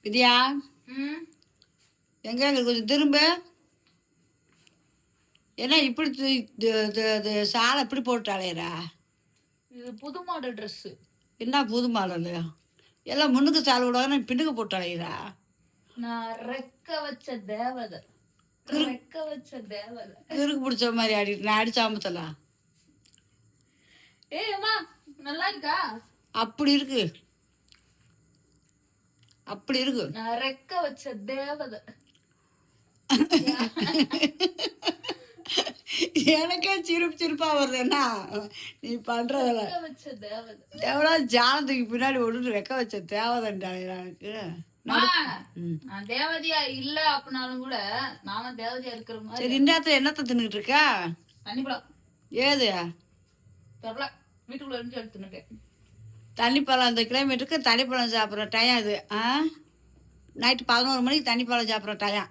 விதியா ம் எங்க கொஞ்சம் திரும்ப. ஏன்னா இப்படி சாலை இப்படி போட்டு அலையிறா? இது புது மாடல் ட்ரெஸ்ஸு. என்ன புது மாடல்? எல்லாம் முன்னுக்கு சாலை விடாத பின்னுக்கு போட்டு அலையிறா? நான் ரெக்க வச்ச தேவதை. ரெக்க வச்ச தேவதை. கிறுக்கு பிடிச்ச மாதிரி ஆடிட்டு நான் அடிச்சு அமுத்தலாம். ஏய் அம்மா நல்லா இருக்கா? அப்படி இருக்கு, அப்படி இருக்கு. நான் ரெக்க வச்ச தேவதை. எனக்கே சிரிப்பு சிரிப்பா வருது. என்ன நீ பண்றதுல ரெக்க வச்ச தேவதை. எவ்வளோ ஜானத்துக்கு பின்னாடி ஒன்று ரெக்க வச்ச தேவைதான்டா எனக்கு. நான் தேவதையா இல்ல அப்படின்னாலும் கூட நானும் தேவதையா இருக்கிற மாதிரி. சரி, இந்த இடத்துல என்னத்த தின்னுட்டு இருக்கா? தண்ணி பழம். ஏது தெரியல, வீட்டுக்குள்ள இருந்து எடுத்துனுட்டேன். தண்ணிப்பழம்? அந்த கிலோமீட்டருக்கு தண்ணிப்பழம் சாப்பிட்ற டைம் அது. நைட்டு 11 மணிக்கு தண்ணிப்பழம் சாப்பிட்ற டைம்.